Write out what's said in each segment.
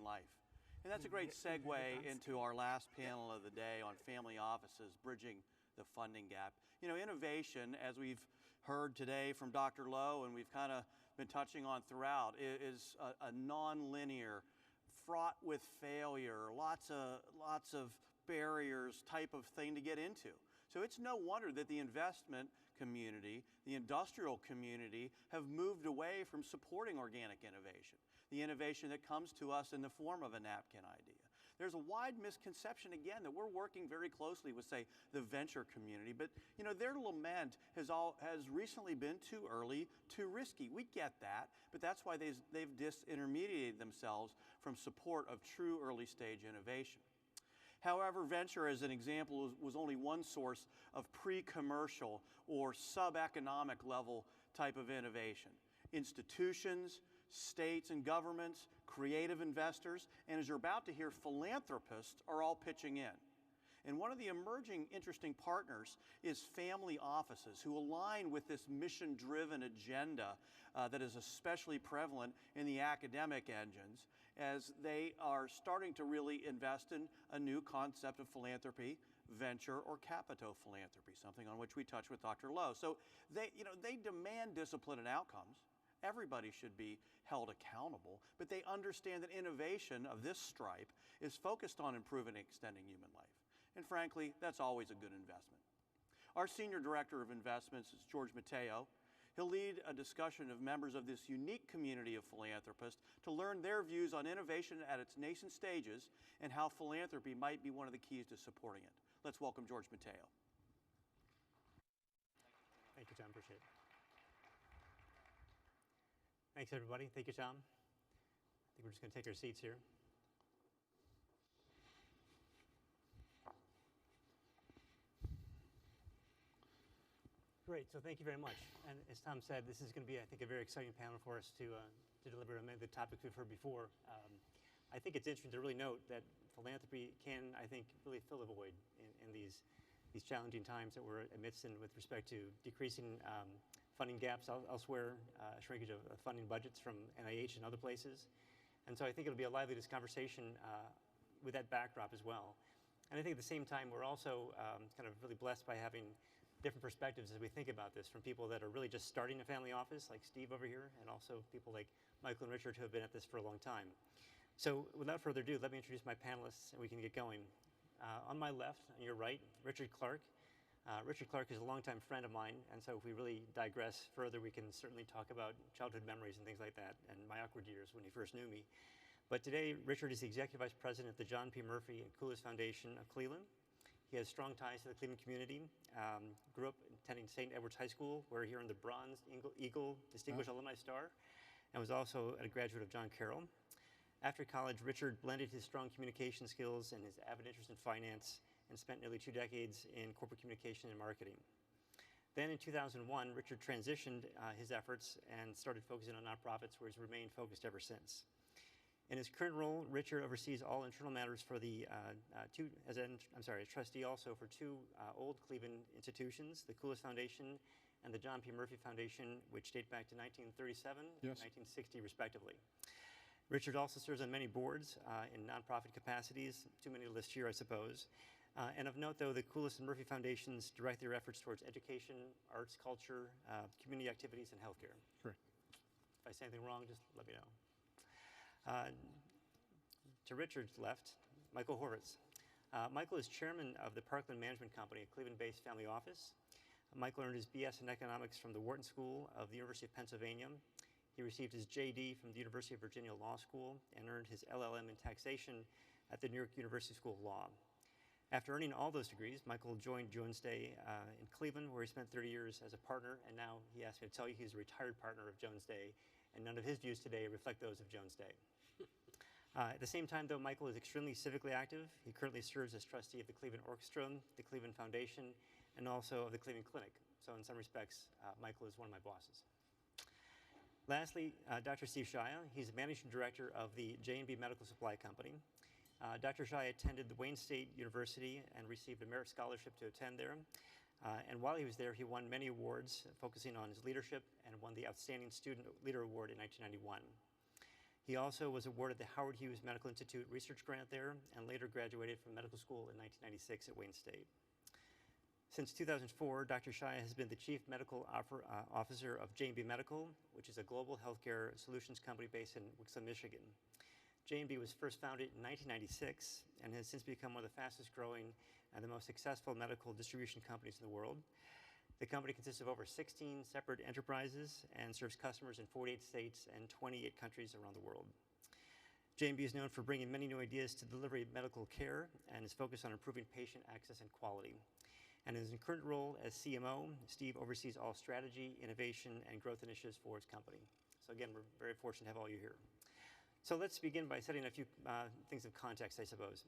life. And that's a great segue into our last panel of the day on family offices, bridging the funding gap. You know, innovation, as we've heard today from Dr. Lowe and we've kind of been touching on throughout, is a non-linear, fraught with failure, lots of barriers type of thing to get into. So it's no wonder that the investment community, the industrial community, have moved away from supporting organic innovation, the innovation that comes to us in the form of a napkin idea. There's a wide misconception, again, that we're working very closely with, say, the venture community, but you know, their lament has recently been too early, too risky. We get that, but that's why they've disintermediated themselves from support of true early stage innovation. However, venture, as an example, was only one source of pre-commercial or sub-economic level type of innovation. Institutions, states and governments, creative investors, and as you're about to hear, philanthropists are all pitching in. And one of the emerging interesting partners is family offices who align with this mission-driven agenda that is especially prevalent in the academic engines, as they are starting to really invest in a new concept of philanthropy, venture or capito philanthropy, something on which we touched with Dr. Lowe. So they demand discipline and outcomes. Everybody should be held accountable, but they understand that innovation of this stripe is focused on improving and extending human life. And frankly, that's always a good investment. Our Senior Director of Investments is George Mateo. He'll lead a discussion of members of this unique community of philanthropists to learn their views on innovation at its nascent stages and how philanthropy might be one of the keys to supporting it. Let's welcome George Mateo. Thank you, Tom. Appreciate it. Thanks, everybody. Thank you, Tom. I think we're just going to take our seats here. Great, so thank you very much. And as Tom said, this is going to be, I think, a very exciting panel for us to deliver on many of the topics we've heard before. I think it's interesting to really note that philanthropy can, I think, really fill a void in these challenging times that we're amidst in with respect to decreasing funding gaps elsewhere, shrinkage of funding budgets from NIH and other places. And so I think it'll be a lively conversation with that backdrop as well. And I think at the same time, we're also kind of really blessed by having different perspectives as we think about this from people that are really just starting a family office, like Steve over here, and also people like Michael and Richard who have been at this for a long time. So without further ado, let me introduce my panelists and we can get going. On my left, on your right, Richard Clarke. Richard Clarke is a longtime friend of mine, and so if we really digress further, we can certainly talk about childhood memories and things like that, and my awkward years when he first knew me. But today, Richard is the Executive Vice President of the John P. Murphy and Coolidge Foundation of Cleveland. He has strong ties to the Cleveland community, grew up attending St. Edward's High School, where he earned the Bronze Eagle Distinguished Alumni Star, and was also a graduate of John Carroll. After college, Richard blended his strong communication skills and his avid interest in finance and spent nearly 2 decades in corporate communication and marketing. Then in 2001, Richard transitioned his efforts and started focusing on nonprofits, where he's remained focused ever since. In his current role, Richard oversees all internal matters for the trustee also for 2 old Cleveland institutions, the Coolidge Foundation and the John P. Murphy Foundation, which date back to 1937 and 1960 respectively. Richard also serves on many boards in nonprofit capacities, too many to list here, I suppose. And of note, though, the Coolidge and Murphy Foundations direct their efforts towards education, arts, culture, community activities, and healthcare. Correct. If I say anything wrong, just let me know. To Richard's left, Michael Horvitz. Michael is chairman of the Parkland Management Company, a Cleveland-based family office. Michael earned his BS in economics from the Wharton School of the University of Pennsylvania. He received his JD from the University of Virginia Law School and earned his LLM in taxation at the New York University School of Law. After earning all those degrees, Michael joined Jones Day in Cleveland, where he spent 30 years as a partner, and now he asked me to tell you he's a retired partner of Jones Day, and none of his views today reflect those of Jones Day. At the same time, though, Michael is extremely civically active. He currently serves as trustee of the Cleveland Orchestra, the Cleveland Foundation, and also of the Cleveland Clinic. So in some respects, Michael is one of my bosses. Lastly, Dr. Steve Shaya. He's the managing director of the J&B Medical Supply Company. Dr. Shaya attended the Wayne State University and received a merit scholarship to attend there. And while he was there, he won many awards, focusing on his leadership, and won the Outstanding Student Leader Award in 1991. He also was awarded the Howard Hughes Medical Institute research grant there and later graduated from medical school in 1996 at Wayne State. Since 2004, Dr. Shaya has been the Chief Medical Officer of J&B Medical, which is a global healthcare solutions company based in Wixom, Michigan. J&B was first founded in 1996 and has since become one of the fastest growing and the most successful medical distribution companies in the world. The company consists of over 16 separate enterprises and serves customers in 48 states and 28 countries around the world. J&B is known for bringing many new ideas to delivery of medical care and is focused on improving patient access and quality. And in his current role as CMO, Steve oversees all strategy, innovation, and growth initiatives for his company. So again, we're very fortunate to have all you here. So let's begin by setting a few things of context, I suppose.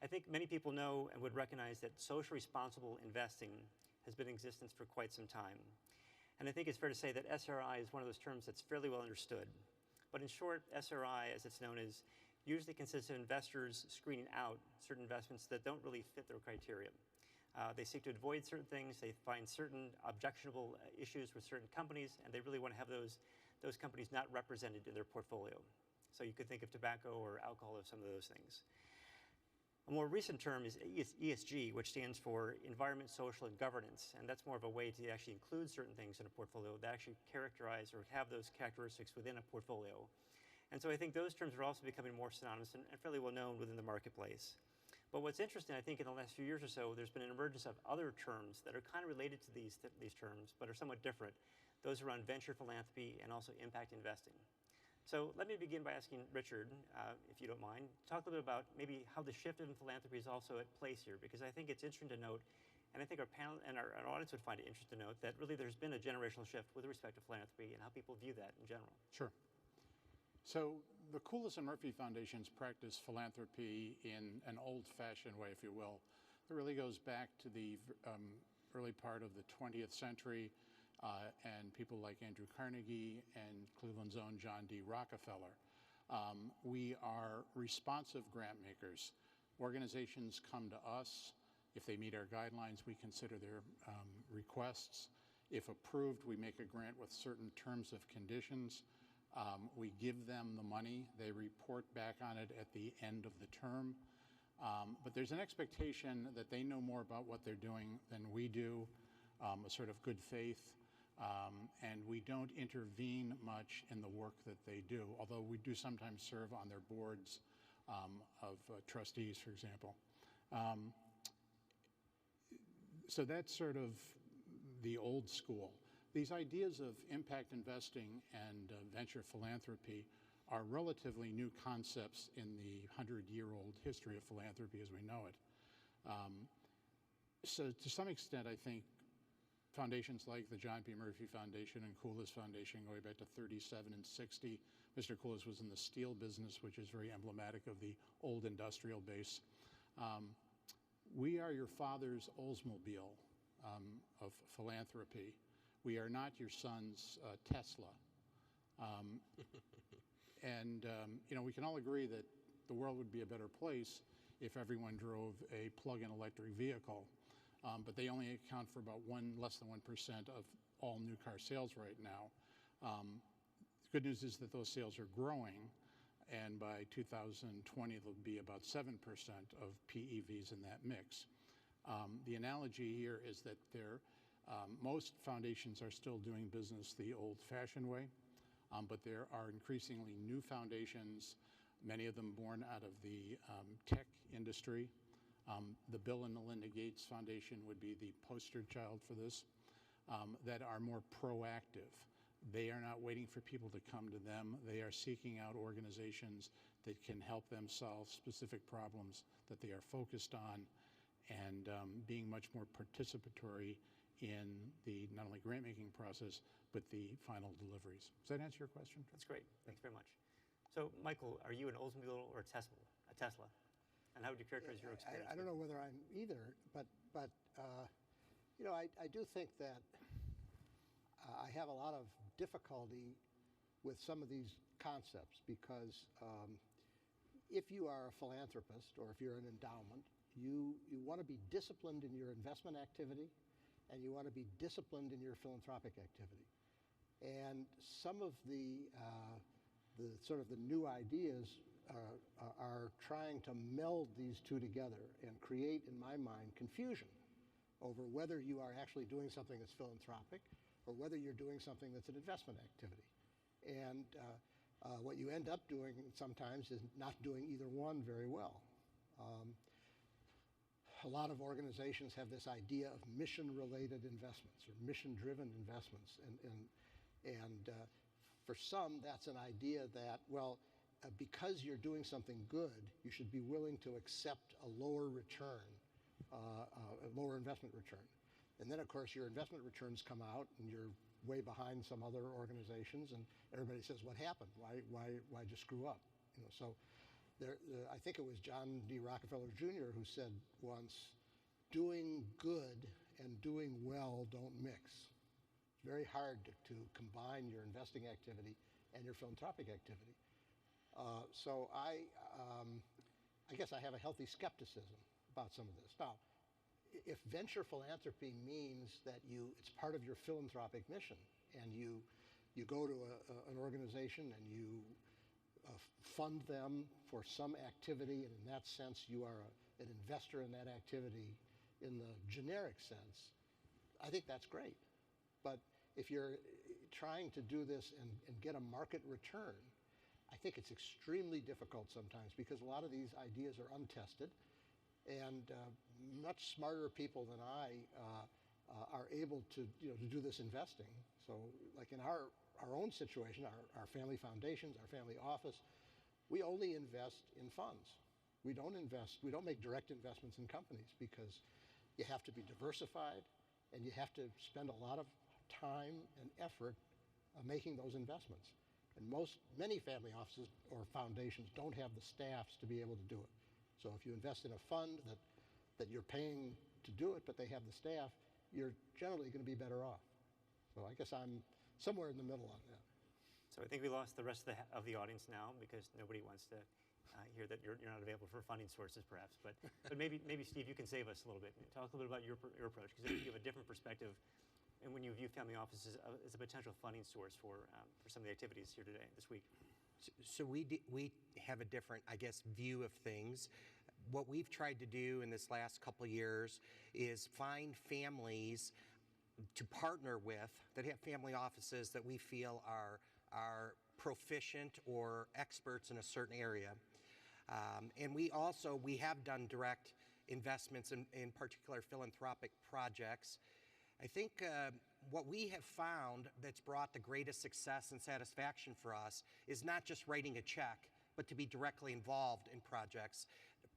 I think many people know and would recognize that social responsible investing has been in existence for quite some time. And I think it's fair to say that SRI is one of those terms that's fairly well understood. But in short, SRI, as it's known, is usually consists of investors screening out certain investments that don't really fit their criteria. They seek to avoid certain things. They find certain objectionable issues with certain companies, and they really want to have those companies not represented in their portfolio. So you could think of tobacco or alcohol as some of those things. A more recent term is ESG, which stands for Environment, Social, and Governance, and that's more of a way to actually include certain things in a portfolio that actually characterize or have those characteristics within a portfolio. And so I think those terms are also becoming more synonymous and fairly well known within the marketplace. But what's interesting, I think, in the last few years or so, there's been an emergence of other terms that are kind of related to these terms, but are somewhat different. Those around venture philanthropy and also impact investing. So let me begin by asking Richard, if you don't mind, talk a little bit about maybe how the shift in philanthropy is also at place here, because I think it's interesting to note, and I think our panel and our audience would find it interesting to note that really there's been a generational shift with respect to philanthropy and how people view that in general. Sure. So the Coolidge and Murphy Foundations practice philanthropy in an old-fashioned way, if you will. It really goes back to the early part of the 20th century and people like Andrew Carnegie and Cleveland's own John D. Rockefeller. We are responsive grant makers. Organizations come to us. If they meet our guidelines, we consider their requests. If approved, we make a grant with certain terms of conditions. We give them the money. They report back on it at the end of the term. But there's an expectation that they know more about what they're doing than we do, a sort of good faith. And we don't intervene much in the work that they do, although we do sometimes serve on their boards of trustees, for example. So that's sort of the old school. These ideas of impact investing and venture philanthropy are relatively new concepts in the 100-year-old history of philanthropy as we know it. So to some extent, I think foundations like the John P. Murphy Foundation and Coolidge Foundation going back to 37 and 60. Mr. Coolidge was in the steel business, which is very emblematic of the old industrial base. We are your father's Oldsmobile of philanthropy. We are not your son's Tesla. You know, we can all agree that the world would be a better place if everyone drove a plug-in electric vehicle, but they only account for about less than 1% of all new car sales right now. The good news is that those sales are growing, and by 2020, there'll be about 7% of PEVs in that mix. The analogy here is that most foundations are still doing business the old-fashioned way, but there are increasingly new foundations, many of them born out of the tech industry. The Bill and Melinda Gates Foundation would be the poster child for this, that are more proactive. They are not waiting for people to come to them. They are seeking out organizations that can help them solve specific problems that they are focused on and being much more participatory in the not only grant-making process, but the final deliveries. Does that answer your question? That's great. Thanks very much. So, Michael, are you an Oldsmobile or a Tesla? And how would you characterize your experience? I don't know whether I'm either, but you know, I do think that I have a lot of difficulty with some of these concepts because if you are a philanthropist or if you're an endowment, you want to be disciplined in your investment activity and you want to be disciplined in your philanthropic activity. And some of the the sort of the new ideas are trying to meld these two together and create, in my mind, confusion over whether you are actually doing something that's philanthropic or whether you're doing something that's an investment activity. And what you end up doing sometimes is not doing either one very well. A lot of organizations have this idea of mission-related investments or mission-driven investments. And for some, that's an idea that, well, because you're doing something good, you should be willing to accept a lower return, a lower investment return. And then, of course, your investment returns come out, and you're way behind some other organizations, and everybody says, "What happened? Why'd you screw up?" You know, so I think it was John D. Rockefeller Jr. who said once, "Doing good and doing well don't mix." It's very hard to combine your investing activity and your philanthropic activity. So I guess I have a healthy skepticism about some of this. Now, if venture philanthropy means that it's part of your philanthropic mission, and you go to an organization and you fund them for some activity, and in that sense you are an investor in that activity in the generic sense, I think that's great. But if you're trying to do this and get a market return, I think it's extremely difficult sometimes because a lot of these ideas are untested, and much smarter people than I are able to do this investing. So, like in our own situation, our family foundations, our family office, we only invest in funds. We don't make direct investments in companies because you have to be diversified and you have to spend a lot of time and effort making those investments. And many family offices or foundations don't have the staffs to be able to do it. So if you invest in a fund that you're paying to do it, but they have the staff, you're generally going to be better off. So I guess I'm somewhere in the middle on that. So I think we lost the rest of the audience now because nobody wants to hear that you're not available for funding sources, perhaps. But maybe Steve, you can save us a little bit. Talk a little bit about your approach, because you have a different perspective, and when you view family offices as a potential funding source for some of the activities here today, this week. So we have a different, I guess, view of things. What we've tried to do in this last couple of years is find families to partner with that have family offices that we feel are proficient or experts in a certain area. And we have done direct investments in particular philanthropic projects. I think what we have found that's brought the greatest success and satisfaction for us is not just writing a check, but to be directly involved in projects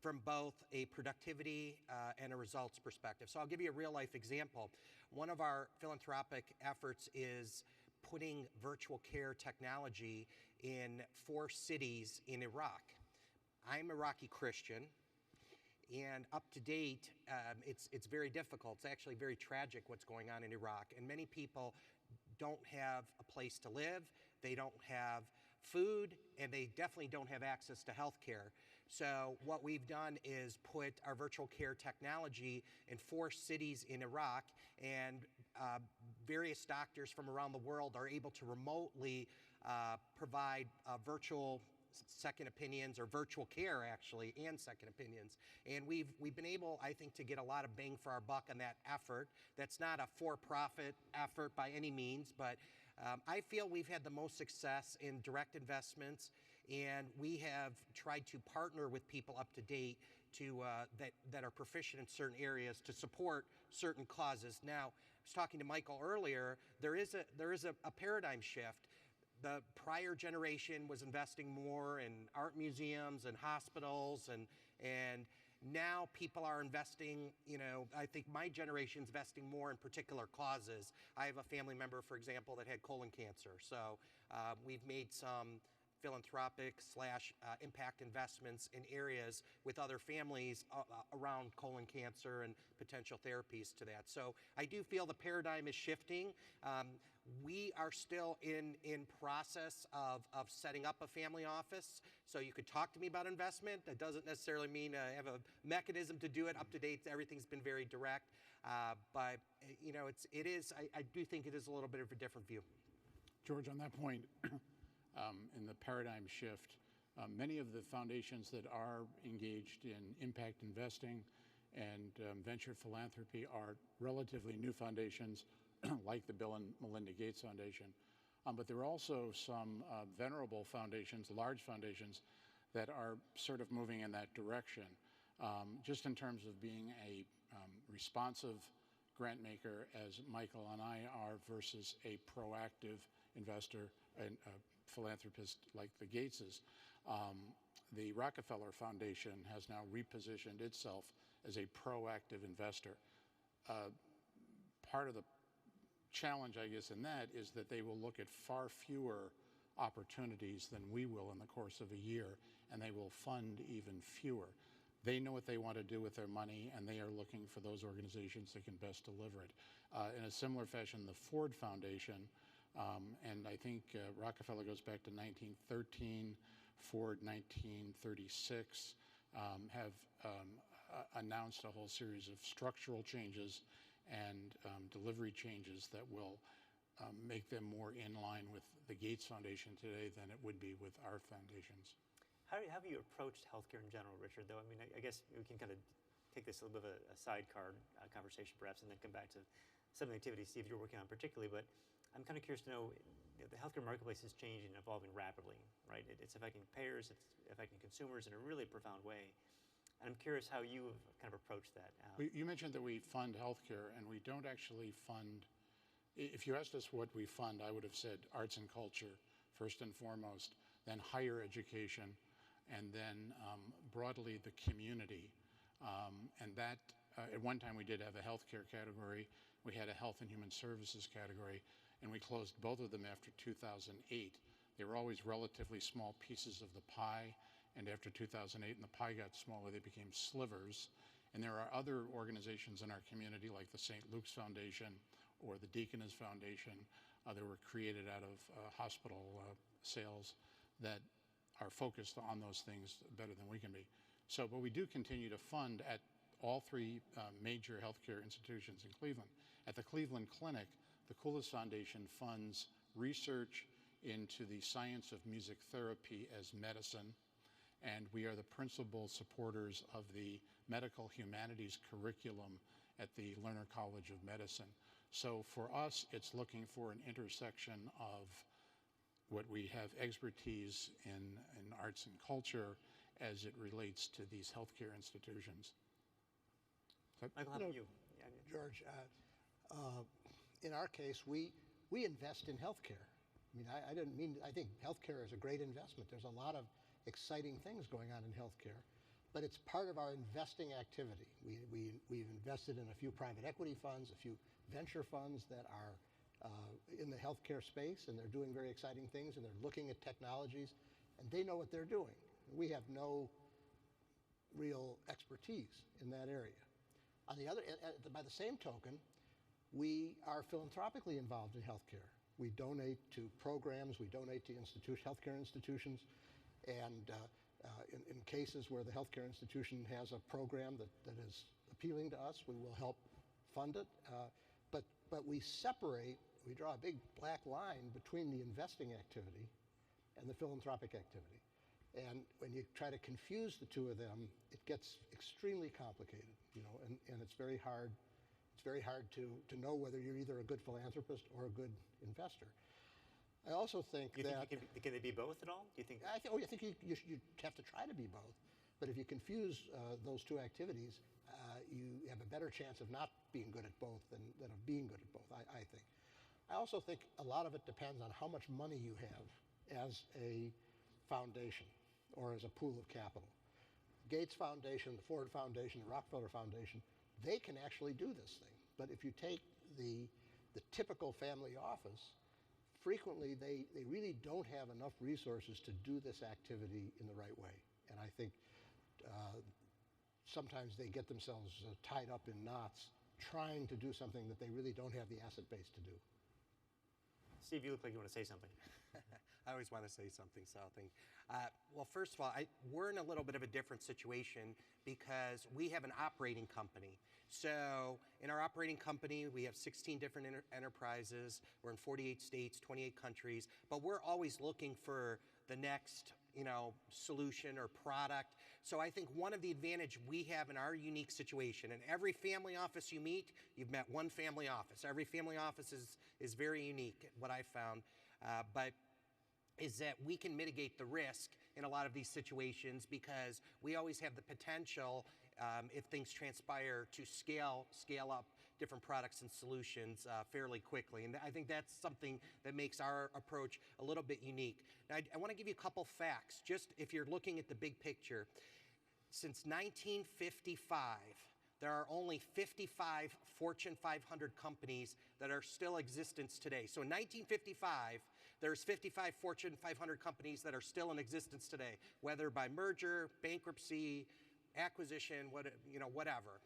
from both a productivity and a results perspective. So I'll give you a real life example. One of our philanthropic efforts is putting virtual care technology in 4 cities in Iraq. I'm Iraqi Christian, and up to date, it's very difficult. It's actually very tragic what's going on in Iraq, and many people don't have a place to live, they don't have food, and they definitely don't have access to health care. So what we've done is put our virtual care technology in 4 cities in Iraq, and various doctors from around the world are able to remotely provide virtual second opinions, or virtual care actually, and second opinions. And we've been able, I think, to get a lot of bang for our buck on that effort. That's not a for-profit effort by any means, but I feel we've had the most success in direct investments, and we have tried to partner with people up to date that are proficient in certain areas to support certain causes. Now, I was talking to Michael earlier, there is a paradigm shift. The prior generation was investing more in art museums and hospitals, and now people are investing, I think my generation's investing more in particular causes. I have a family member, for example, that had colon cancer. So we've made some philanthropic / impact investments in areas with other families around colon cancer and potential therapies to that. So I do feel the paradigm is shifting. We are still in process of setting up a family office. So you could talk to me about investment. That doesn't necessarily mean I have a mechanism to do it. Up to date, everything's been very direct. But I do think it is a little bit of a different view. George, on that point, in the paradigm shift. Many of the foundations that are engaged in impact investing and venture philanthropy are relatively new foundations like the Bill and Melinda Gates Foundation. But there are also some venerable foundations, large foundations, that are sort of moving in that direction, just in terms of being a responsive grant maker, as Michael and I are, versus a proactive investor and philanthropist like the Gateses. The Rockefeller Foundation has now repositioned itself as a proactive investor. Part of the challenge, I guess, in that is that they will look at far fewer opportunities than we will in the course of a year, and they will fund even fewer. They know what they want to do with their money, and they are looking for those organizations that can best deliver it. In a similar fashion, the Ford Foundation, and I think Rockefeller goes back to 1913, Ford 1936, have announced a whole series of structural changes and delivery changes that will make them more in line with the Gates Foundation today than it would be with our foundations. How have you approached healthcare in general, Richard, though? I mean, I guess we can kind of take this a little bit of a sidecar conversation perhaps, and then come back to some of the activities, Steve, you're working on particularly, but I'm kind of curious to know, the healthcare marketplace is changing and evolving rapidly, right? It's affecting payers, it's affecting consumers in a really profound way. And I'm curious how you have kind of approached that. You mentioned that we fund healthcare, and we don't actually fund. If you asked us what we fund, I would have said arts and culture first and foremost, then higher education, and then broadly the community. And that, at one time we did have a healthcare category, we had a health and human services category, and we closed both of them after 2008. They were always relatively small pieces of the pie, and after 2008 and the pie got smaller, they became slivers. And there are other organizations in our community like the St. Luke's Foundation or the Deaconess Foundation that were created out of hospital sales that are focused on those things better than we can be. So, but we do continue to fund at all three major healthcare institutions in Cleveland. At the Cleveland Clinic, the Coolest Foundation funds research into the science of music therapy as medicine, and we are the principal supporters of the medical humanities curriculum at the Lerner College of Medicine. So for us, it's looking for an intersection of what we have expertise in arts and culture as it relates to these healthcare institutions. Michael, how about you? George, in our case, we invest in healthcare. I mean, I think healthcare is a great investment. There's a lot of exciting things going on in healthcare, but it's part of our investing activity. We've invested in a few private equity funds, a few venture funds that are in the healthcare space, and they're doing very exciting things, and they're looking at technologies, and they know what they're doing. We have no real expertise in that area. On the other, by the same token, we are philanthropically involved in healthcare. We donate to programs, we donate to healthcare institutions, and in cases where the healthcare institution has a program that is appealing to us, we will help fund it. But we separate, we draw a big black line between the investing activity and the philanthropic activity. And when you try to confuse the two of them, it gets extremely complicated, you know, and it's very hard. It's very hard to know whether you're either a good philanthropist or a good investor. I also think can they be both at all? Do you think? I think you have to try to be both. But if you confuse those two activities, you have a better chance of not being good at both than of being good at both, I think. I also think a lot of it depends on how much money you have as a foundation or as a pool of capital. Gates Foundation, the Ford Foundation, the Rockefeller Foundation, they can actually do this thing. But if you take the typical family office, frequently they really don't have enough resources to do this activity in the right way. And I think sometimes they get themselves tied up in knots trying to do something that they really don't have the asset base to do. Steve, you look like you want to say something. I always want to say something, so well, first of all, we're in a little bit of a different situation because we have an operating company. So in our operating company, we have 16 different enterprises. We're in 48 states, 28 countries, but we're always looking for the next, solution or product. So I think one of the advantage we have in our unique situation, and every family office you meet, you've met one family office. Every family office is very unique, what I found, but is that we can mitigate the risk in a lot of these situations because we always have the potential, if things transpire, to scale up different products and solutions fairly quickly. And I think that's something that makes our approach a little bit unique. Now, I want to give you a couple facts, just if you're looking at the big picture. Since 1955, there are only 55 Fortune 500 companies that are still in existence today. So in 1955, there's 55 Fortune 500 companies that are still in existence today, whether by merger, bankruptcy, acquisition, whatever.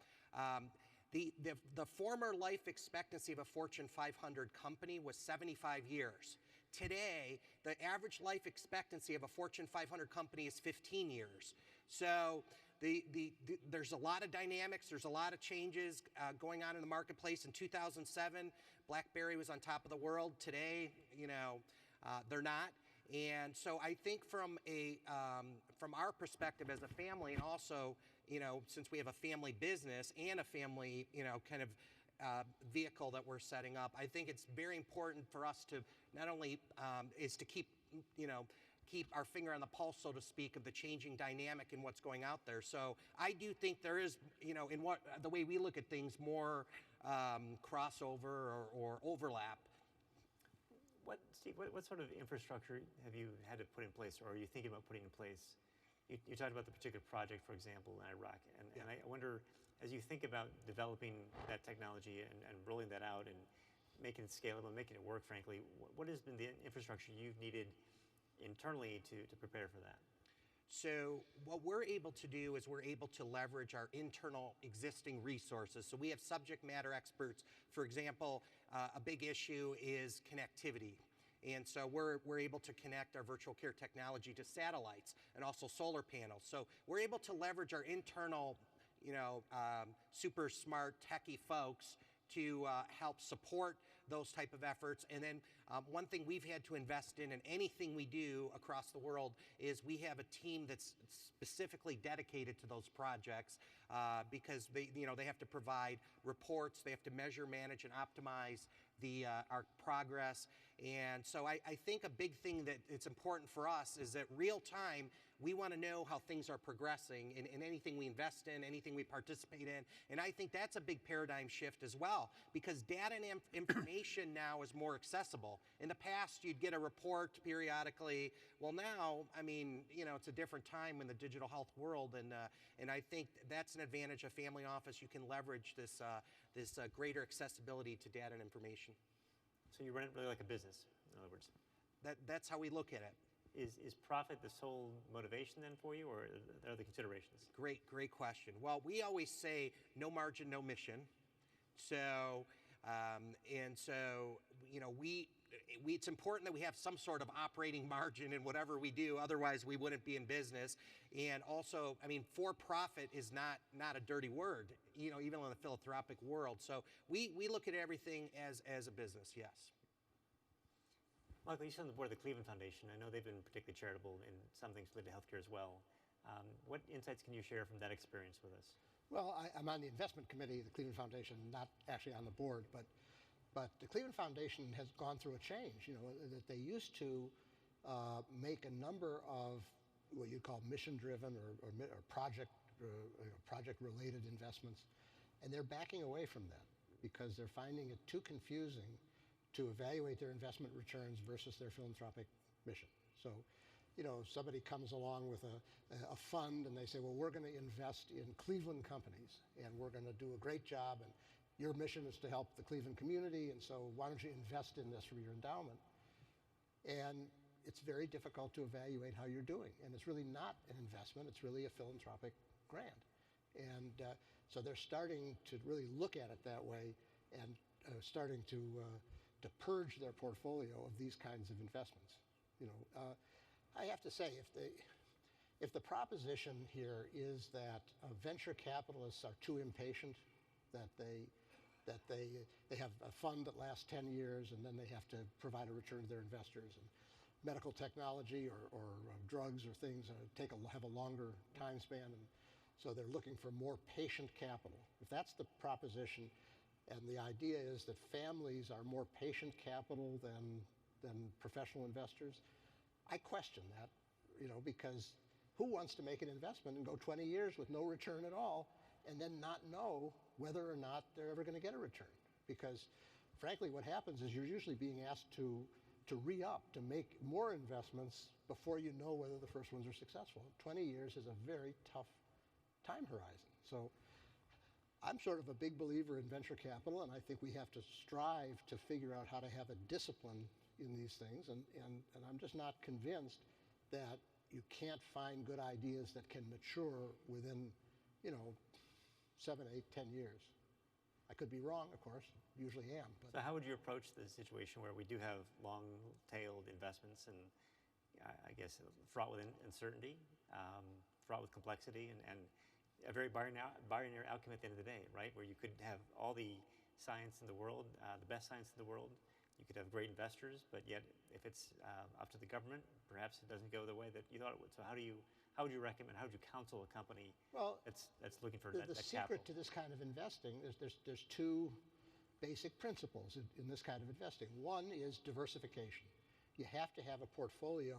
The former life expectancy of a Fortune 500 company was 75 years. Today, the average life expectancy of a Fortune 500 company is 15 years. So there's a lot of dynamics, there's a lot of changes going on in the marketplace. In 2007, BlackBerry was on top of the world. Today, they're not. And so I think from our perspective as a family, and also, since we have a family business and a family, vehicle that we're setting up, I think it's very important for us to not only is to keep our finger on the pulse, so to speak, of the changing dynamic and what's going out there. So I do think there is, in the way we look at things, more crossover or overlap. Steve, what sort of infrastructure have you had to put in place, or are you thinking about putting in place? You talked about the particular project, for example, in Iraq, and I wonder, as you think about developing that technology and rolling that out and making it scalable and making it work, frankly, what has been the infrastructure you've needed internally to prepare for that? So what we're able to do is we're able to leverage our internal existing resources. So we have subject matter experts. For example, a big issue is connectivity. And so we're able to connect our virtual care technology to satellites and also solar panels. So we're able to leverage our internal, super smart techie folks to help support those type of efforts. And then one thing we've had to invest in anything we do across the world is we have a team that's specifically dedicated to those projects because they have to provide reports, they have to measure, manage, and optimize our progress. And so I think a big thing that it's important for us is that real time, we want to know how things are progressing in anything we invest in, anything we participate in. And I think that's a big paradigm shift as well, because data and information now is more accessible. In the past, you'd get a report periodically. Well, now, it's a different time in the digital health world, and I think that's an advantage of family office. You can leverage this greater accessibility to data and information. So you run it really like a business, in other words. That's how we look at it. Is profit the sole motivation then for you, or are there other considerations? Great question. Well, we always say no margin, no mission. So, it's important that we have some sort of operating margin in whatever we do. Otherwise, we wouldn't be in business. And also, for profit is not a dirty word, even in the philanthropic world. So we look at everything as a business, yes. Michael, you sit on the board of the Cleveland Foundation. I know they've been particularly charitable in some things related to healthcare as well. What insights can you share from that experience with us? Well, I'm on the investment committee of the Cleveland Foundation, not actually on the board, but the Cleveland Foundation has gone through a change. That they used to make a number of what you'd call mission-driven or project-related investments, and they're backing away from that because they're finding it too confusing to evaluate their investment returns versus their philanthropic mission. So, somebody comes along with a fund and they say, well, we're going to invest in Cleveland companies and we're going to do a great job, and your mission is to help the Cleveland community, and so why don't you invest in this for your endowment? And it's very difficult to evaluate how you're doing, and it's really not an investment, it's really a philanthropic grant. And so they're starting to really look at it that way and starting to purge their portfolio of these kinds of investments. I have to say, if the proposition here is that venture capitalists are too impatient, that they have a fund that lasts 10 years and then they have to provide a return to their investors, and medical technology or drugs or things have a longer time span, and so they're looking for more patient capital. If that's the proposition, and the idea is that families are more patient capital than professional investors, I question that, because who wants to make an investment and go 20 years with no return at all and then not know whether or not they're ever going to get a return? Because frankly, what happens is you're usually being asked to re-up, to make more investments before you know whether the first ones are successful. 20 years is a very tough time horizon. So I'm sort of a big believer in venture capital, and I think we have to strive to figure out how to have a discipline in these things, and I'm just not convinced that you can't find good ideas that can mature within, 7, 8, 10 years. I could be wrong, of course, usually am. But So how would you approach the situation where we do have long-tailed investments and I guess fraught with uncertainty, fraught with complexity, and a very binary outcome at the end of the day, right? Where you could have all the science in the world, the best science in the world. You could have great investors, but yet if it's up to the government, perhaps it doesn't go the way that you thought it would. So how would you recommend, how would you counsel a company that's looking for that the capital? secret to this kind of investing is there's two basic principles in this kind of investing. One is diversification. You have to have a portfolio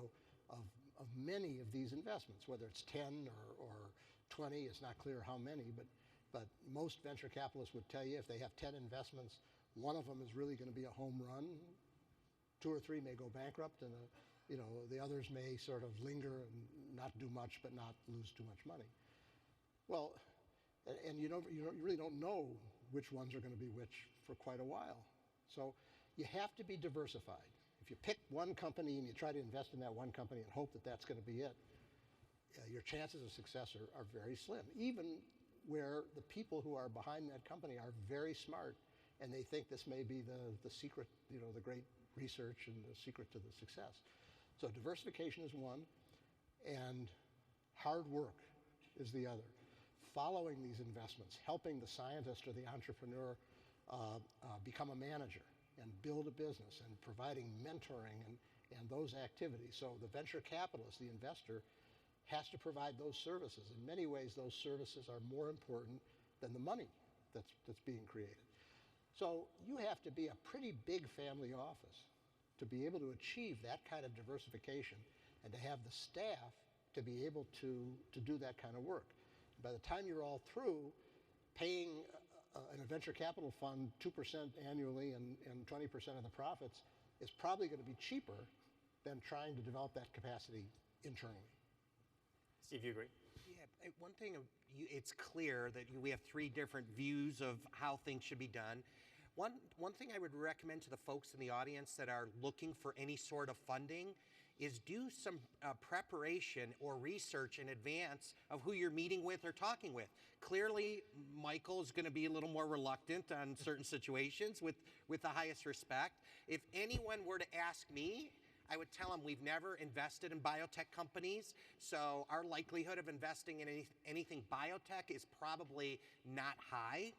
of many of these investments, whether it's 10 or 20, it's not clear how many, but most venture capitalists would tell you if they have 10 investments, one of them is really going to be a home run. 2 or 3 may go bankrupt, and the others may sort of linger and not do much, but not lose too much money. Well, and you really don't know which ones are going to be which for quite a while. So you have to be diversified. If you pick one company and you try to invest in that one company and hope that that's going to be it, your chances of success are very slim, even where the people who are behind that company are very smart and they think this may be the secret, the great research and the secret to the success. So diversification is one, and hard work is the other. Following these investments, helping the scientist or the entrepreneur become a manager and build a business, and providing mentoring and those activities. So the venture capitalist, the investor, has to provide those services. In many ways, those services are more important than the money that's being created. So you have to be a pretty big family office to be able to achieve that kind of diversification and to have the staff to be able to do that kind of work. By the time you're all through, paying in a venture capital fund 2% annually and 20% of the profits is probably going to be cheaper than trying to develop that capacity internally. Steve, you agree? Yeah, one thing, it's clear that we have 3 different views of how things should be done. One thing I would recommend to the folks in the audience that are looking for any sort of funding is do some preparation or research in advance of who you're meeting with or talking with. Clearly, Michael is going to be a little more reluctant on certain situations with the highest respect. If anyone were to ask me, I would tell them we've never invested in biotech companies, so our likelihood of investing in anything biotech is probably not high.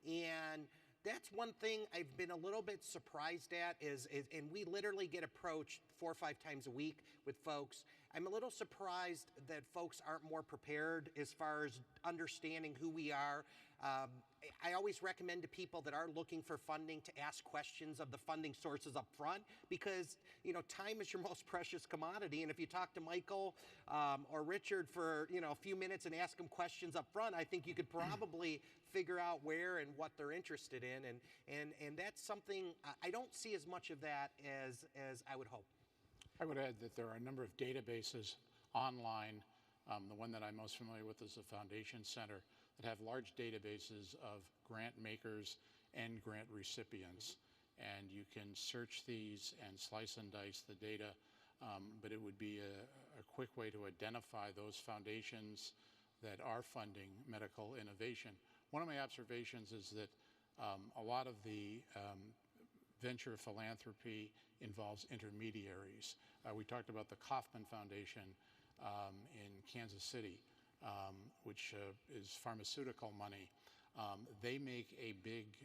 And that's one thing I've been a little bit surprised at and we literally get approached 4 or 5 times a week with folks. I'm a little surprised that folks aren't more prepared as far as understanding who we are. I always recommend to people that are looking for funding to ask questions of the funding sources up front, because time is your most precious commodity, and if you talk to Michael or Richard for a few minutes and ask them questions up front, I think you could probably figure out where and what they're interested in, and that's something I don't see as much of that as I would hope. I would add that there are a number of databases online. The one that I'm most familiar with is the Foundation Center, that have large databases of grant makers and grant recipients. And you can search these and slice and dice the data, but it would be a quick way to identify those foundations that are funding medical innovation. One of my observations is that a lot of the venture philanthropy involves intermediaries. We talked about the Kauffman Foundation in Kansas City, which is pharmaceutical money. They make a big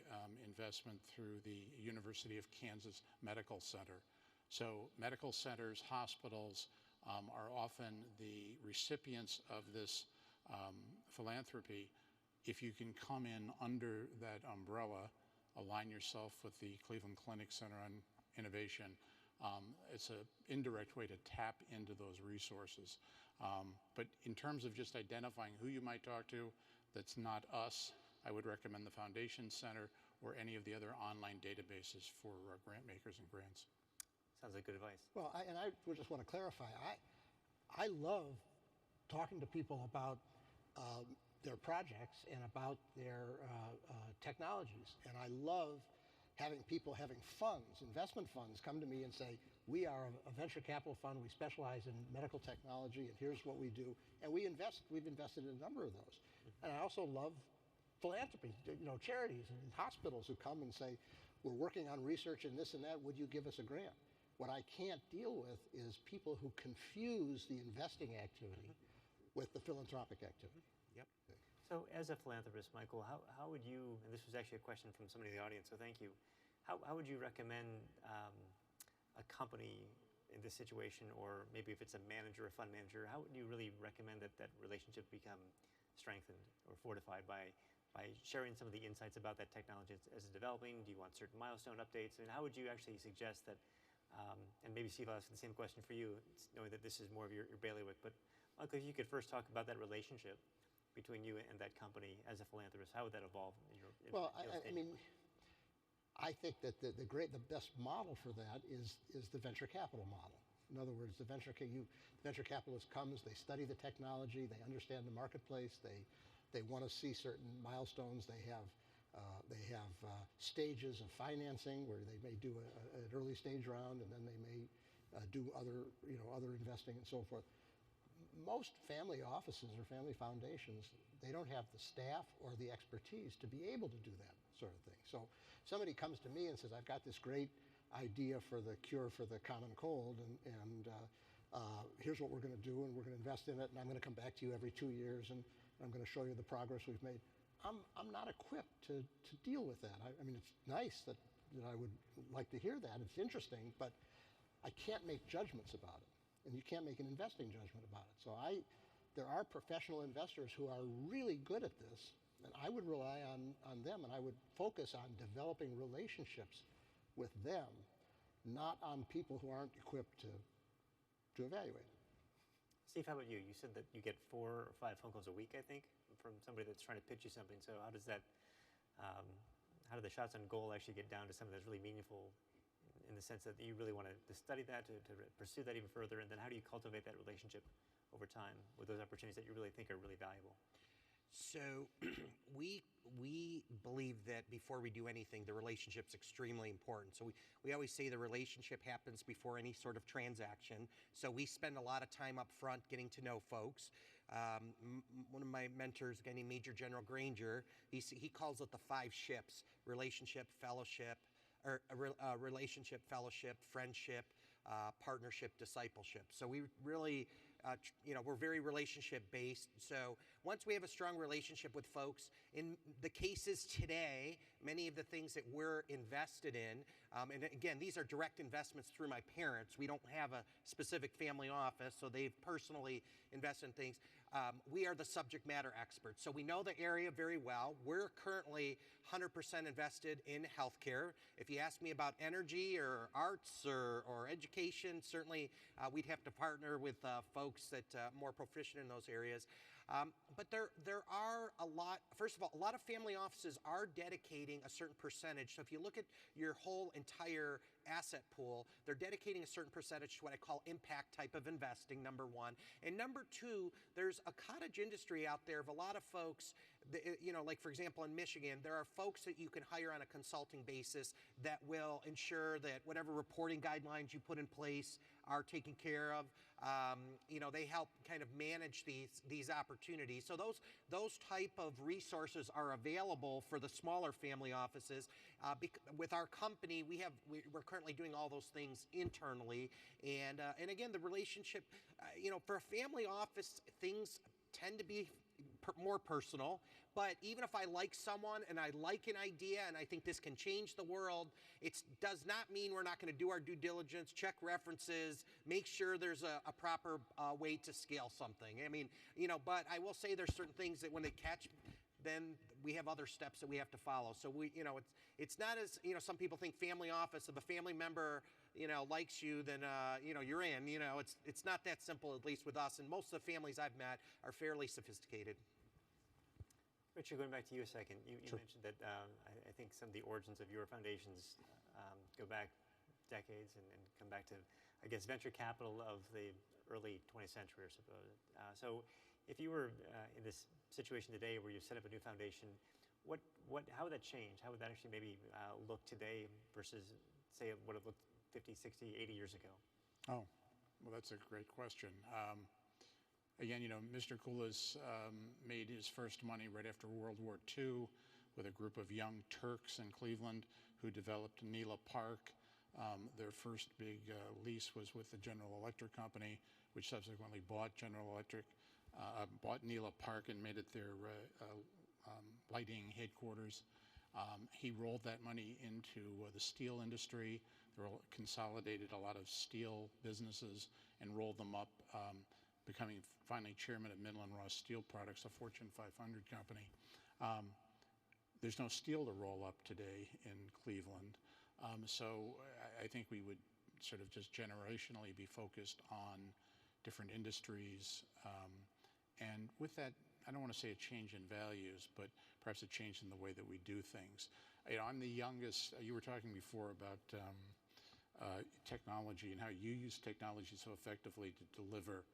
investment through the University of Kansas Medical Center. So medical centers, hospitals are often the recipients of this philanthropy. If you can come in under that umbrella, align yourself with the Cleveland Clinic Center on Innovation, it's an indirect way to tap into those resources. But in terms of just identifying who you might talk to that's not us, I would recommend the Foundation Center or any of the other online databases for grant makers and grants. Sounds like good advice. Well, I would just want to clarify. I love talking to people about their projects and about their technologies, and I love having people having funds, investment funds, come to me and say, we are a venture capital fund, we specialize in medical technology, and here's what we do. And we've invested in a number of those. And I also love philanthropy, charities and hospitals who come and say, we're working on research in this and that, would you give us a grant? What I can't deal with is people who confuse the investing activity with the philanthropic activity. Yep. So as a philanthropist, Michael, how would you, and this was actually a question from somebody in the audience, so thank you, how would you recommend a company in this situation, or maybe if it's a manager, a fund manager, how would you really recommend that relationship become strengthened or fortified by sharing some of the insights about that technology as it's developing? Do you want certain milestone updates? And how would you actually suggest that, and maybe Steve, I'll ask the same question for you, knowing that this is more of your bailiwick, but Michael, if you could first talk about that relationship between you and that company as a philanthropist, how would that evolve in your Well, I mean, I think that the best model for that is the venture capital model. In other words, the venture capitalist comes, they study the technology, they understand the marketplace, they want to see certain milestones, they have stages of financing where they may do an early stage round, and then they may do other investing and so forth. Most family offices or family foundations, they don't have the staff or the expertise to be able to do that sort of thing. So somebody comes to me and says, I've got this great idea for the cure for the common cold, and here's what we're going to do, and we're going to invest in it, and I'm going to come back to you every 2 years, and I'm going to show you the progress we've made. I'm not equipped to deal with that. I mean, it's nice that I would like to hear that. It's interesting, but I can't make judgments about it. And you can't make an investing judgment about it. So there are professional investors who are really good at this, and I would rely on them, and I would focus on developing relationships with them, not on people who aren't equipped to evaluate. Steve, how about you? You said that you get 4 or 5 phone calls a week, I think, from somebody that's trying to pitch you something. So how does that, how do the shots on goal actually get down to something that's really meaningful, in the sense that you really want to study that, to pursue that even further, and then how do you cultivate that relationship over time with those opportunities that you really think are really valuable? So we believe that before we do anything, the relationship's extremely important. So we always say the relationship happens before any sort of transaction. So we spend a lot of time up front getting to know folks. One of my mentors, a guy named Major General Granger, he calls it the 5 ships: relationship, fellowship, relationship, fellowship, friendship, partnership, discipleship. So we really, we're very relationship based. So once we have a strong relationship with folks, in the cases today, many of the things that we're invested in, and again, these are direct investments through my parents. We don't have a specific family office, so they've personally invested in things. We are the subject matter experts, so we know the area very well. We're currently 100% invested in healthcare. If you ask me about energy or arts or education, certainly we'd have to partner with folks that are more proficient in those areas. But there are first of all, a lot of family offices are dedicating a certain percentage. So if you look at your whole entire asset pool, they're dedicating a certain percentage to what I call impact type of investing, number one. And number two, there's a cottage industry out there of a lot of folks, like for example in Michigan, there are folks that you can hire on a consulting basis that will ensure that whatever reporting guidelines you put in place are taken care of. They help kind of manage these opportunities. So those type of resources are available for the smaller family offices. With our company, we're currently doing all those things internally, and again, the relationship, for a family office, things tend to be more personal. But even if I like someone and I like an idea and I think this can change the world, it does not mean we're not going to do our due diligence, check references, make sure there's a proper way to scale something. I mean, but I will say there's certain things that when they catch, then we have other steps that we have to follow. So it's not as, some people think family office, if a family member, likes you, then, you're in. It's not that simple, at least with us. And most of the families I've met are fairly sophisticated. Richard, going back to you a second, you mentioned that I think some of the origins of your foundations go back decades and come back to, I guess, venture capital of the early 20th century, I suppose. So if you were in this situation today where you set up a new foundation, how would that change? How would that actually maybe look today versus, say, what it looked 50, 60, 80 years ago? Oh, well, that's a great question. Again, Mr. Koulas made his first money right after World War II with a group of young Turks in Cleveland who developed Nela Park. Their first big lease was with the General Electric Company, which subsequently bought bought Nela Park and made it their lighting headquarters. He rolled that money into the steel industry. They consolidated a lot of steel businesses and rolled them up, becoming finally chairman of Midland Ross Steel Products, a Fortune 500 company. There's no steel to roll up today in Cleveland. So I think we would sort of just generationally be focused on different industries. And with that, I don't want to say a change in values, but perhaps a change in the way that we do things. I'm the youngest. You were talking before about technology and how you use technology so effectively to deliver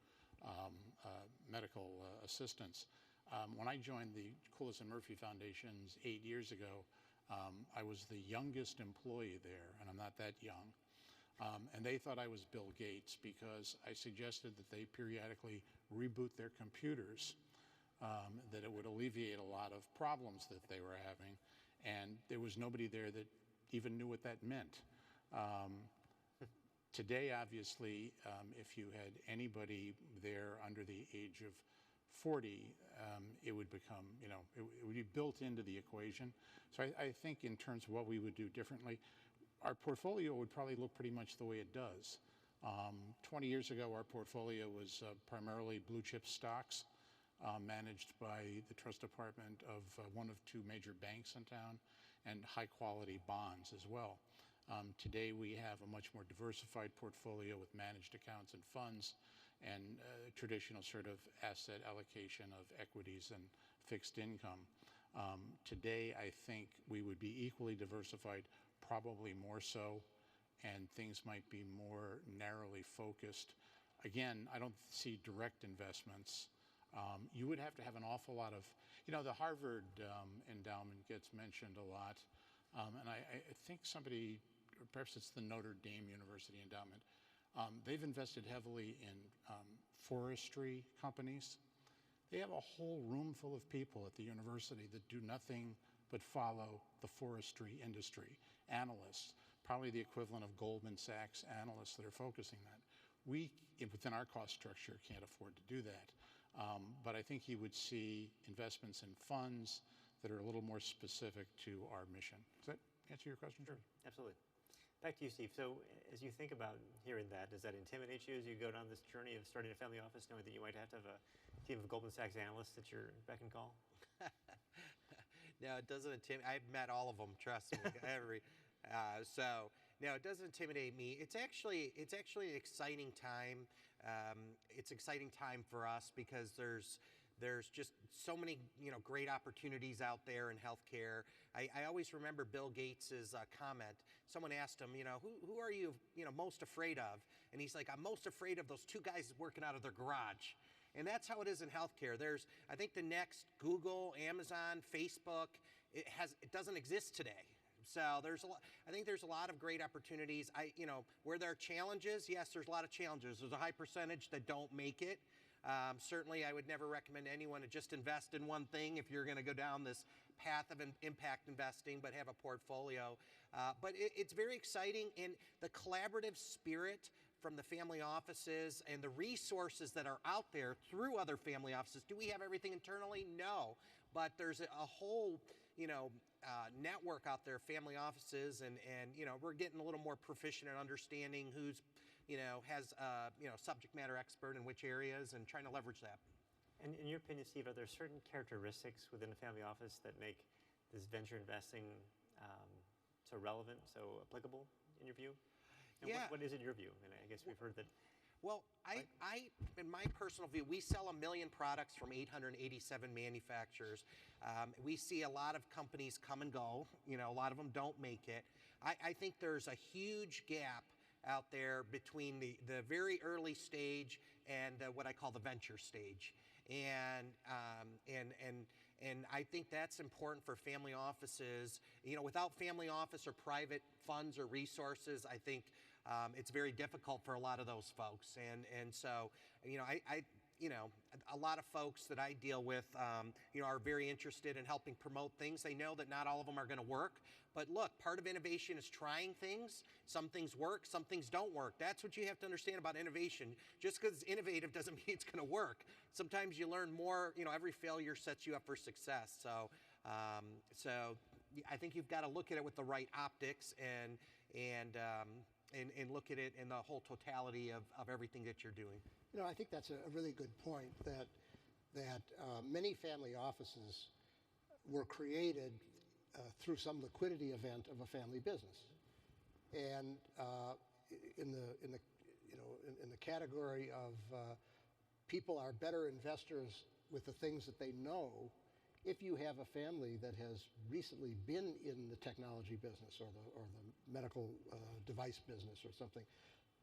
medical assistance. When I joined the Koulas and Murphy Foundations 8 years ago, I was the youngest employee there, and I'm not that young. And they thought I was Bill Gates because I suggested that they periodically reboot their computers, that it would alleviate a lot of problems that they were having. And there was nobody there that even knew what that meant. Today, obviously, if you had anybody there under the age of 40, it would become, it would be built into the equation. So I think in terms of what we would do differently, our portfolio would probably look pretty much the way it does. 20 years ago, our portfolio was primarily blue chip stocks managed by the trust department of one of two major banks in town, and high quality bonds as well. Today we have a much more diversified portfolio with managed accounts and funds and traditional sort of asset allocation of equities and fixed income. Today I think we would be equally diversified, probably more so, and things might be more narrowly focused. Again, I don't see direct investments. You would have to have an awful lot of, the Harvard endowment gets mentioned a lot, and I think somebody, or perhaps it's the Notre Dame University Endowment, they've invested heavily in forestry companies. They have a whole room full of people at the university that do nothing but follow the forestry industry. Analysts, probably the equivalent of Goldman Sachs analysts that are focusing that. We, within our cost structure, can't afford to do that. But I think you would see investments in funds that are a little more specific to our mission. Does that answer your question? Sure, absolutely. Back to you, Steve. So as you think about hearing that, does that intimidate you as you go down this journey of starting a family office, knowing that you might have to have a team of Goldman Sachs analysts at your beck and call? No, it doesn't intimidate. I've met all of them, trust me. So no, it doesn't intimidate me. It's actually an exciting time. It's exciting time for us because there's just so many great opportunities out there in healthcare. I always remember Bill Gates's comment. Someone asked him, who are you most afraid of? And he's like, I'm most afraid of those two guys working out of their garage. And that's how it is in healthcare. I think the next Google, Amazon, Facebook, it doesn't exist today. So I think there's a lot of great opportunities. Where there are challenges, yes, there's a lot of challenges. There's a high percentage that don't make it. Certainly, I would never recommend anyone to just invest in one thing if you're going to go down this path of impact investing, but have a portfolio. But it's very exciting, and the collaborative spirit from the family offices and the resources that are out there through other family offices. Do we have everything internally? No, but there's a whole, network out there, family offices, and we're getting a little more proficient at understanding who's, has subject matter expert in which areas, and trying to leverage that. And in your opinion, Steve, are there certain characteristics within the family office that make this venture investing so relevant, so applicable in your view? And Yeah. what is it in your view? And I guess we've heard that. Well, I, in my personal view, we sell 1 million products from 887 manufacturers. We see a lot of companies come and go. A lot of them don't make it. I think there's a huge gap out there between the very early stage and what I call the venture stage. And I think that's important for family offices. Without family office or private funds or resources, I think it's very difficult for a lot of those folks. And so, a lot of folks that I deal with, are very interested in helping promote things. They know that not all of them are going to work. But look, part of innovation is trying things. Some things work, some things don't work. That's what you have to understand about innovation. Just because it's innovative doesn't mean it's going to work. Sometimes you learn more. Every failure sets you up for success. So I think you've got to look at it with the right optics and look at it in the whole totality of everything that you're doing. I think that's a really good point, that many family offices were created through some liquidity event of a family business, and in the category of people are better investors with the things that they know. If you have a family that has recently been in the technology business or the medical device business or something,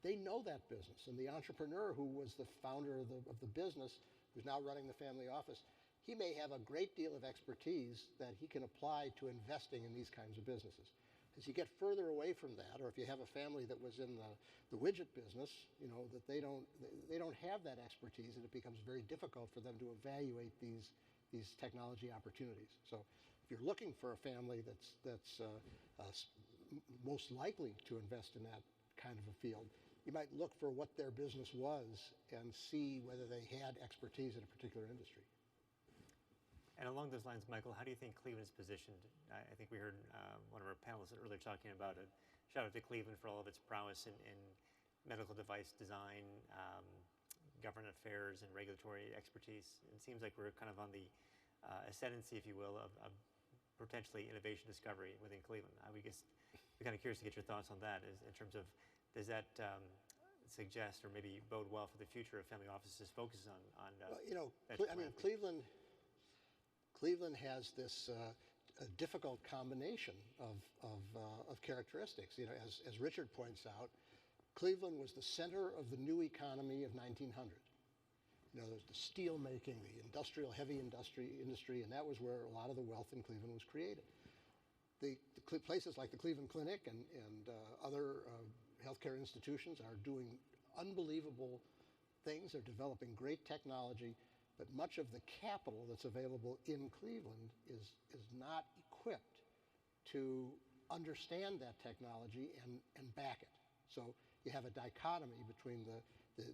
they know that business. And the entrepreneur who was the founder of the business, who's now running the family office, he may have a great deal of expertise that he can apply to investing in these kinds of businesses. As you get further away from that, or if you have a family that was in the widget business, that they don't have that expertise, and it becomes very difficult for them to evaluate these technology opportunities. So if you're looking for a family that's most likely to invest in that kind of a field, you might look for what their business was and see whether they had expertise in a particular industry. And along those lines, Michael, how do you think Cleveland's positioned? I think we heard one of our panelists earlier talking about it. Shout out to Cleveland for all of its prowess in medical device design, government affairs, and regulatory expertise. It seems like we're kind of on the ascendancy, if you will, of potentially innovation discovery within Cleveland. We're kind of curious to get your thoughts on that in terms of, does that suggest or maybe bode well for the future of family offices focuses on Cleveland has this a difficult combination of characteristics. As Richard points out, Cleveland was the center of the new economy of 1900. There's the steel making, the heavy industry, and that was where a lot of the wealth in Cleveland was created. The places like the Cleveland Clinic and other healthcare institutions are doing unbelievable things. They're developing great technology, but much of the capital that's available in Cleveland is not equipped to understand that technology and back it. So you have a dichotomy between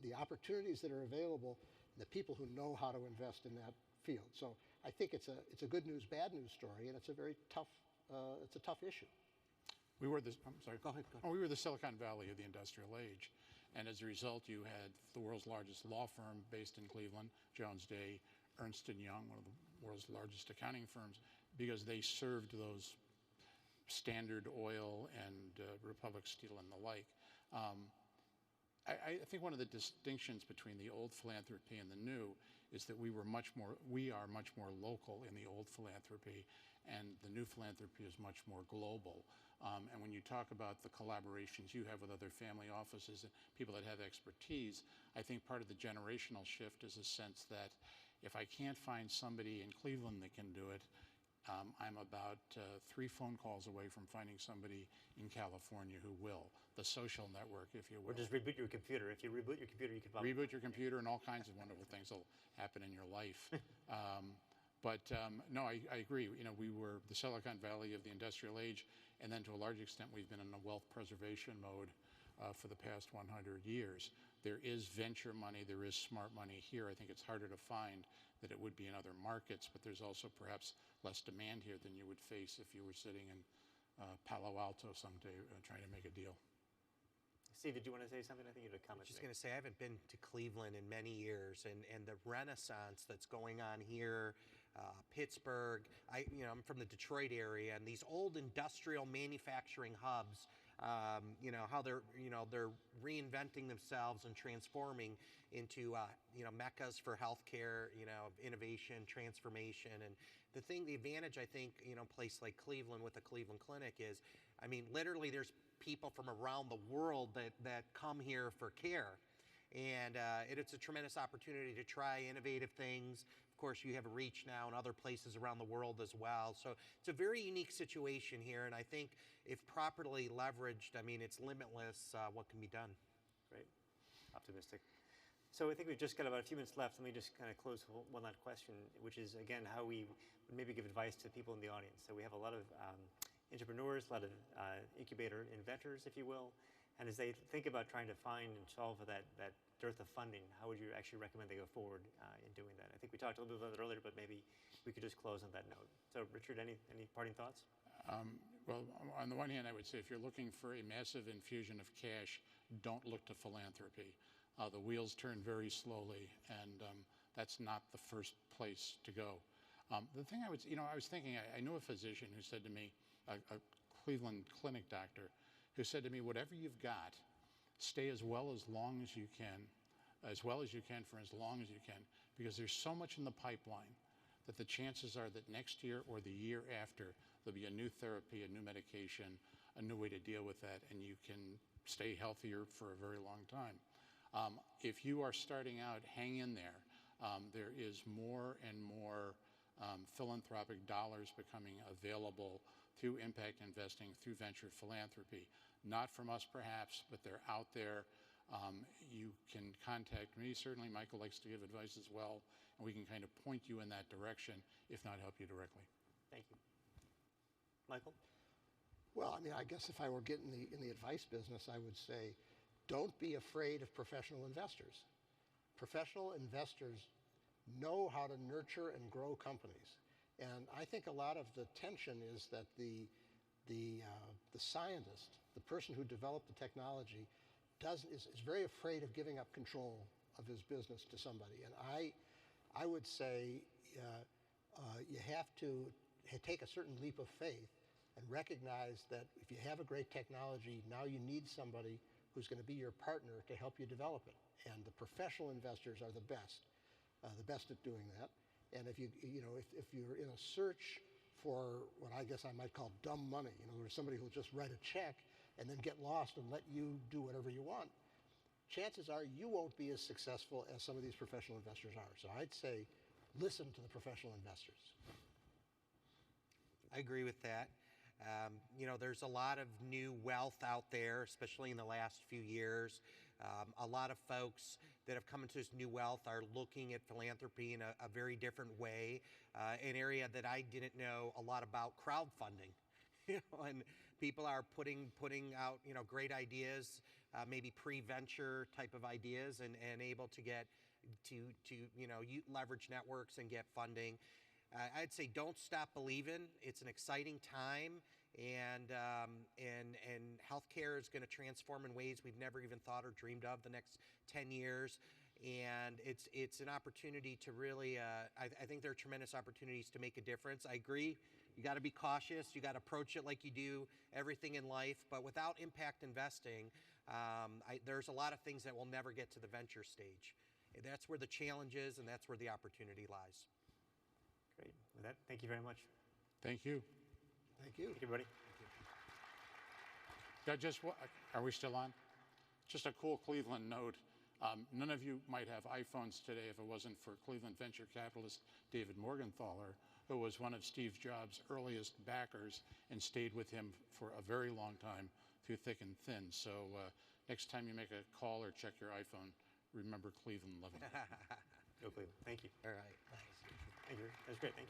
the opportunities that are available and the people who know how to invest in that field. So I think it's a good news, bad news story, and it's a very tough issue. We were the Silicon Valley of the industrial age, and as a result, you had the world's largest law firm based in Cleveland, Jones Day, Ernst & Young, one of the world's largest accounting firms, because they served those Standard Oil and Republic Steel and the like. I think one of the distinctions between the old philanthropy and the new is that we are much more local in the old philanthropy, and the new philanthropy is much more global. And when you talk about the collaborations you have with other family offices and people that have expertise, I think part of the generational shift is a sense that if I can't find somebody in Cleveland that can do it, I'm about 3 phone calls away from finding somebody in California who will. The social network, if you will. Or just reboot your computer. If you reboot your computer, you can probably... Reboot your computer and all kinds of wonderful things will happen in your life. No, I agree. You know, we were the Silicon Valley of the industrial age, and then to a large extent we've been in a wealth preservation mode for the past 100 years. There is venture money, there is smart money here. I think it's harder to find than it would be in other markets, but there's also perhaps less demand here than you would face if you were sitting in Palo Alto someday trying to make a deal. Steve, did you want to say something? I think you had a comment. Just going to say, I haven't been to Cleveland in many years, and the renaissance that's going on here, Pittsburgh. I'm from the Detroit area, and these old industrial manufacturing hubs. How they're reinventing themselves and transforming into meccas for healthcare, innovation, transformation, and the advantage I think a place like Cleveland with the Cleveland Clinic is, I mean, literally there's people from around the world that come here for care. And it's a tremendous opportunity to try innovative things. Of course, you have a reach now in other places around the world as well. So it's a very unique situation here. And I think if properly leveraged, I mean, it's limitless what can be done. Great. Optimistic. So I think we've just got about a few minutes left. Let me just kind of close with one last question, which is, again, how we would maybe give advice to people in the audience. So we have a lot of entrepreneurs, a lot of incubator inventors, if you will. And as they think about trying to find and solve for that dearth of funding, how would you actually recommend they go forward in doing that? I think we talked a little bit about it earlier, but maybe we could just close on that note. So Richard, any parting thoughts? Well, on the one hand, I would say if you're looking for a massive infusion of cash, don't look to philanthropy. The wheels turn very slowly, and that's not the first place to go. The thing I was thinking, I knew a physician who said to me, a Cleveland Clinic doctor, who said to me, whatever you've got, stay as well as long as you can, as well as you can for as long as you can, because there's so much in the pipeline that the chances are that next year or the year after, there'll be a new therapy, a new medication, a new way to deal with that, and you can stay healthier for a very long time. If you are starting out, hang in there. There is more and more philanthropic dollars becoming available through impact investing, through venture philanthropy. Not from us perhaps, but they're out there. You can contact me. Certainly Michael likes to give advice as well, and we can kind of point you in that direction, if not help you directly. Thank you. Michael? Well, I mean, I guess if I were getting in the advice business, I would say, don't be afraid of professional investors. Professional investors know how to nurture and grow companies. And I think a lot of the tension is that the scientist, the person who developed the technology, is very afraid of giving up control of his business to somebody. And I would say you have to take a certain leap of faith and recognize that if you have a great technology, now you need somebody who's going to be your partner to help you develop it. And the professional investors are the best at doing that. And if you're in a search for what I guess I might call dumb money, there's somebody who'll just write a check and then get lost and let you do whatever you want, chances are you won't be as successful as some of these professional investors are. So I'd say listen to the professional investors. I agree with that. There's a lot of new wealth out there, especially in the last few years. A lot of folks that have come into this new wealth are looking at philanthropy in a very different way, an area that I didn't know a lot about, crowdfunding. And people are putting out great ideas, maybe pre-venture type of ideas, and able to get to leverage networks and get funding. I'd say don't stop believing. It's an exciting time, and healthcare is going to transform in ways we've never even thought or dreamed of the next 10 years. And it's an opportunity to really, I think there are tremendous opportunities to make a difference. I agree. You got to be cautious. You got to approach it like you do everything in life. But without impact investing, there's a lot of things that will never get to the venture stage. That's where the challenge is, and that's where the opportunity lies. Great. With that, thank you very much. Thank you. Thank you. Thank you, everybody. Are we still on? Just a cool Cleveland note. None of you might have iPhones today if it wasn't for Cleveland venture capitalist David Morgenthaler, who was one of Steve Jobs' earliest backers and stayed with him for a very long time through thick and thin. So next time you make a call or check your iPhone, remember Cleveland loving you. Go Cleveland. Thank you. All right. Thank you. That was great. Thank you.